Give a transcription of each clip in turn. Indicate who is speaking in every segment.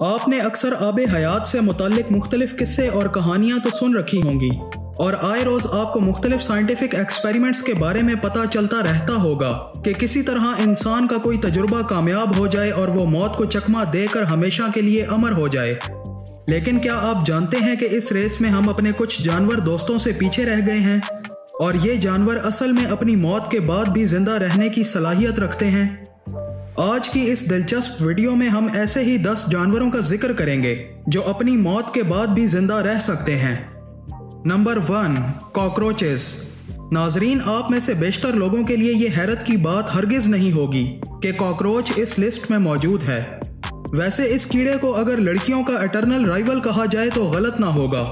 Speaker 1: आपने अक्सर आब हयात से मुताल्लिक मुख्तलिफ किस्से और कहानियाँ तो सुन रखी होंगी और आए रोज़ आपको मुख्तलिफ साइंटिफिक एक्सपेरिमेंट्स के बारे में पता चलता रहता होगा कि किसी तरह इंसान का कोई तजुर्बा कामयाब हो जाए और वो मौत को चकमा देकर हमेशा के लिए अमर हो जाए। लेकिन क्या आप जानते हैं कि इस रेस में हम अपने कुछ जानवर दोस्तों से पीछे रह गए हैं और ये जानवर असल में अपनी मौत के बाद भी जिंदा रहने की सलाहियत रखते हैं। आज की इस दिलचस्प वीडियो में हम ऐसे ही 10 जानवरों का जिक्र करेंगे जो अपनी मौत के बाद भी जिंदा रह सकते हैं। Number 1, cockroaches. नाजरीन, आप में से बेशतर लोगों के लिए ये हैरत की बात हरगिज नहीं होगी कि कॉकरोच इस लिस्ट में मौजूद है। वैसे इस कीड़े को अगर लड़कियों का एटर्नल राइवल कहा जाए तो गलत ना होगा।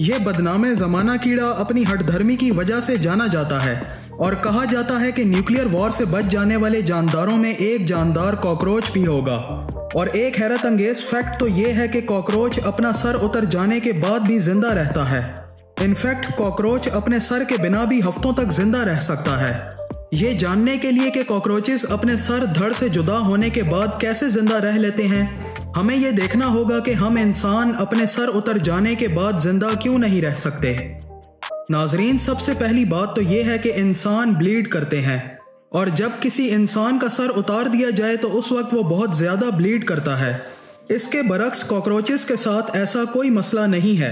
Speaker 1: ये बदनामे ज़माना कीड़ा अपनी हठधर्मी की वजह से जाना जाता है और कहा जाता है कि न्यूक्लियर वॉर से बच जाने वाले जानदारों में एक जानदार कॉकरोच भी होगा। और एक हैरत अंगेज फैक्ट तो ये है कि कॉकरोच अपना सर उतर जाने के बाद भी जिंदा रहता है। इनफैक्ट कॉकरोच अपने सर के बिना भी हफ्तों तक जिंदा रह सकता है। ये जानने के लिए कि कॉकरोचेस अपने सर धड़ से जुदा होने के बाद कैसे जिंदा रह लेते हैं, हमें ये देखना होगा कि हम इंसान अपने सर उतर जाने के बाद जिंदा क्यों नहीं रह सकते। नाजरीन, सबसे पहली बात तो ये है कि इंसान ब्लीड करते हैं और जब किसी इंसान का सर उतार दिया जाए तो उस वक्त वो बहुत ज़्यादा ब्लीड करता है। इसके बरक्स कॉकरोचेस के साथ ऐसा कोई मसला नहीं है।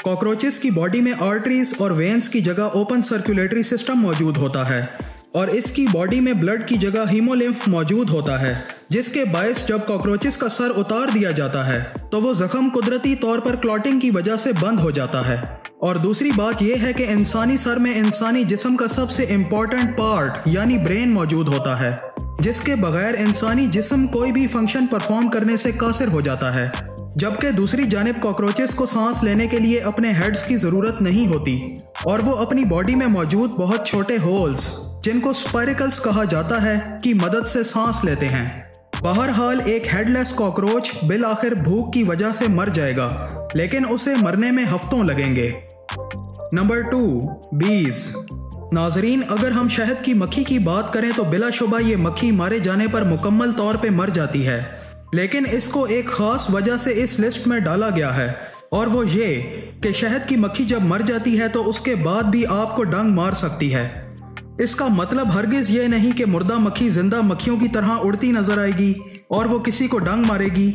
Speaker 1: कॉकरोचेस की बॉडी में आर्टरीज और वेन्स की जगह ओपन सर्कुलेटरी सिस्टम मौजूद होता है और इसकी बॉडी में ब्लड की जगह हीमोलिम्फ मौजूद होता है, जिसके बायस जब कॉकरोचेस का सर उतार दिया जाता है तो वो जख्म कुदरती तौर पर क्लॉटिंग की वजह से बंद हो जाता है। और दूसरी बात यह है कि इंसानी सर में इंसानी जिस्म का सबसे इम्पोर्टेंट पार्ट यानी ब्रेन मौजूद होता है, जिसके बगैर इंसानी जिस्म कोई भी फंक्शन परफॉर्म करने से कासिर हो जाता है। जबकि दूसरी जानिब कॉकरोचेस को सांस लेने के लिए अपने हेड्स की ज़रूरत नहीं होती और वो अपनी बॉडी में मौजूद बहुत छोटे होल्स, जिनको स्पाइरिकल्स कहा जाता है, की मदद से सांस लेते हैं। बहरहाल एक हेडलेस कॉकरोच बिल आखिर भूख की वजह से मर जाएगा, लेकिन उसे मरने में हफ्तों लगेंगे। नंबर 2, बीज। नाजरीन, अगर हम शहद की मक्खी की बात करें तो बिलाशुबा ये मक्खी मारे जाने पर मुकम्मल तौर पे मर जाती है, लेकिन इसको एक ख़ास वजह से इस लिस्ट में डाला गया है और वो ये कि शहद की मक्खी जब मर जाती है तो उसके बाद भी आपको डंक मार सकती है। इसका मतलब हरगिज़ ये नहीं कि मुर्दा मक्खी जिंदा मक्खियों की तरह उड़ती नजर आएगी और वो किसी को डंक मारेगी,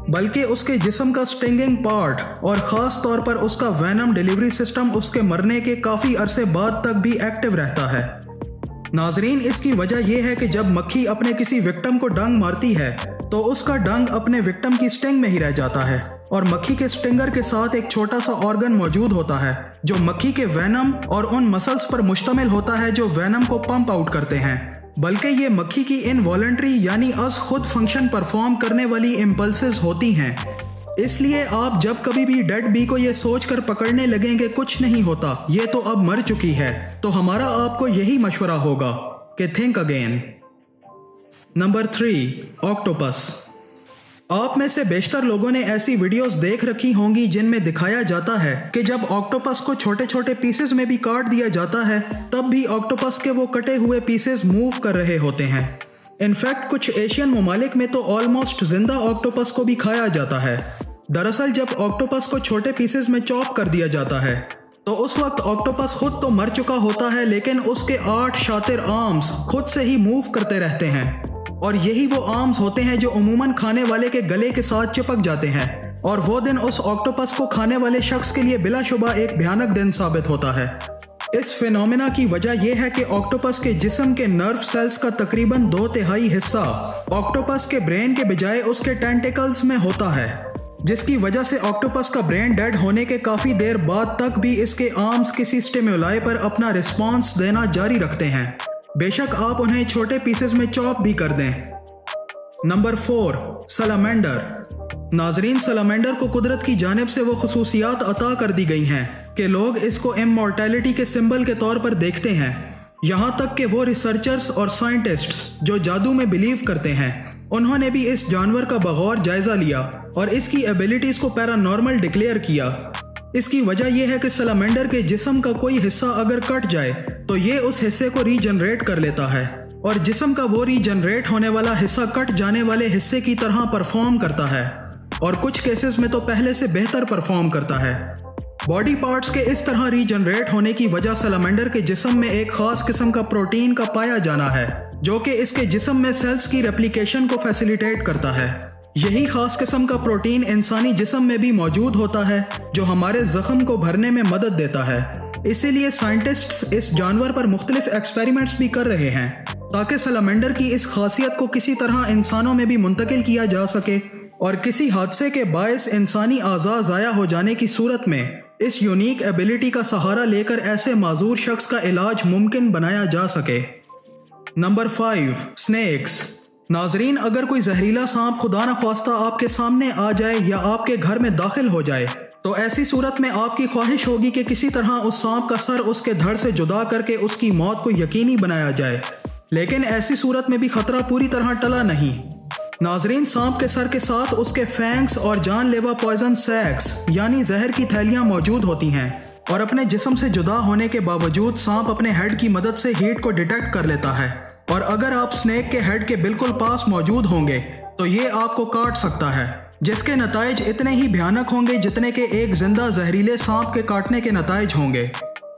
Speaker 1: बल्कि उसके जिस्म का स्टिंगिंग पार्ट और ख़ास तौर पर उसका वेनम डिलीवरी सिस्टम उसके मरने के काफ़ी अरसे बाद तक भी एक्टिव रहता है। नाजरीन, इसकी वजह यह है कि जब मक्खी अपने किसी विक्टिम को डंक मारती है तो उसका डंक अपने विक्टिम की स्टिंग में ही रह जाता है और मक्खी के स्टिंगर के साथ एक छोटा सा ऑर्गन मौजूद होता है जो मक्खी के वेनम और उन मसल्स पर मुश्तमिल होता है जो वेनम को पंप आउट करते हैं। बल्कि ये मक्खी की इनवॉलंटरी यानी अज खुद फंक्शन परफॉर्म करने वाली इम्पल्सेस होती हैं। इसलिए आप जब कभी भी डेड बी को ये सोच कर पकड़ने लगेंगे कुछ नहीं होता, ये तो अब मर चुकी है, तो हमारा आपको यही मशवरा होगा कि थिंक अगेन। Number 3, octopus. आप में से बेशतर लोगों ने ऐसी वीडियोस देख रखी होंगी जिनमें दिखाया जाता है कि जब ऑक्टोपस को छोटे छोटे पीसेस में भी काट दिया जाता है तब भी ऑक्टोपस के वो कटे हुए पीसेस मूव कर रहे होते हैं। इनफैक्ट कुछ एशियन ममालिक में तो ऑलमोस्ट जिंदा ऑक्टोपस को भी खाया जाता है। दरअसल जब ऑक्टोपस को छोटे पीसेस में चॉप कर दिया जाता है तो उस वक्त ऑक्टोपस खुद तो मर चुका होता है, लेकिन उसके 8 शातिर आर्म्स खुद से ही मूव करते रहते हैं और यही वो आर्म्स होते हैं जो उमूमन खाने वाले के गले के साथ चिपक जाते हैं और वो दिन उस ऑक्टोपस को खाने वाले शख्स के लिए बिलाशुबा एक भयानक दिन साबित होता है। इस फिनोमेना की वजह यह है कि ऑक्टोपस के जिस्म के नर्व सेल्स का तकरीबन 2/3 हिस्सा ऑक्टोपस के ब्रेन के बजाय उसके टेंटिकल्स में होता है, जिसकी वजह से ऑक्टोपस का ब्रेन डेड होने के काफ़ी देर बाद तक भी इसके आर्म्स किसी स्टिमुलाई पर अपना रिस्पॉन्स देना जारी रखते हैं, बेशक आप उन्हें छोटे पीसेस में चॉप भी कर दें। नंबर 4, सलामेंडर। नाजरीन, सलामेंडर को कुदरत की जानिब से वो खुसूसियात अता कर दी गई हैं कि लोग इसको इमॉर्टैलिटी के सिंबल के तौर पर देखते हैं। यहाँ तक कि वो रिसर्चर्स और साइंटिस्ट्स जो जादू में बिलीव करते हैं, उन्होंने भी इस जानवर का बगौर जायजा लिया और इसकी एबिलिटीज़ को पैरानॉर्मल डिक्लेयर किया। इसकी वजह यह है कि सलामेंडर के जिस्म का कोई हिस्सा अगर कट जाए तो ये उस हिस्से को रीजनरेट कर लेता है और जिस्म का वो रीजनरेट होने वाला हिस्सा कट जाने वाले हिस्से की तरह परफॉर्म करता है। और कुछ केसेस में तो पहले से बेहतर परफॉर्म करता है। बॉडी पार्ट्स के इस तरह रीजनरेट होने की वजह सैलमेंडर के जिस्म में एक खास किस्म का प्रोटीन का पाया जाना है जो कि इसके जिस्म में सेल्स की रेप्लिकेशन को फैसिलिटेट करता है। यही खास किस्म का प्रोटीन इंसानी जिस्म में भी मौजूद होता है जो हमारे जख्म को भरने में मदद देता है। इसीलिए साइंटिस्ट्स इस जानवर पर मुख्तलिफ एक्सपेरिमेंट्स भी कर रहे हैं ताकि सैलमेंडर की इस खासियत को किसी तरह इंसानों में भी मुंतकिल किया जा सके और किसी हादसे के बायस इंसानी आज़ा ज़ाया हो जाने की सूरत में इस यूनिक एबिलिटी का सहारा लेकर ऐसे माजूर शख्स का इलाज मुमकिन बनाया जा सके। Number 5, snakes. नाजरीन, अगर कोई जहरीला सांप खुदा न ख्वास्ता आपके सामने आ जाए या आपके घर में दाखिल हो जाए तो ऐसी सूरत में आपकी ख्वाहिश होगी कि किसी तरह उस सांप का सर उसके धड़ से जुदा करके उसकी मौत को यकीनी बनाया जाए, लेकिन ऐसी सूरत में भी खतरा पूरी तरह टला नहीं। नाजरीन, सांप के सर के साथ उसके फैंग्स और जानलेवा पॉइजन सैक्स यानी जहर की थैलियां मौजूद होती हैं और अपने जिस्म से जुदा होने के बावजूद सांप अपने हेड की मदद से हीट को डिटेक्ट कर लेता है और अगर आप स्नेक के हेड के बिल्कुल पास मौजूद होंगे तो ये आपको काट सकता है, जिसके नताइज इतने ही भयानक होंगे जितने के एक जिंदा जहरीले सांप के काटने के नताइज होंगे।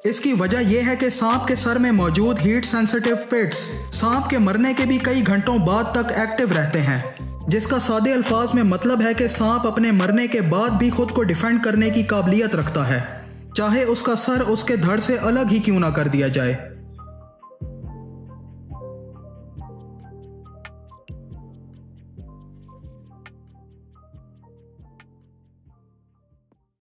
Speaker 1: इसकी वजह यह है कि सांप के सर में मौजूद हीट सेंसिटिव पिट्स सांप के मरने के भी कई घंटों बाद तक एक्टिव रहते हैं, जिसका सादे अल्फाज में मतलब है कि सांप अपने मरने के बाद भी खुद को डिफेंड करने की काबिलियत रखता है, चाहे उसका सर उसके धड़ से अलग ही क्यों ना कर दिया जाए।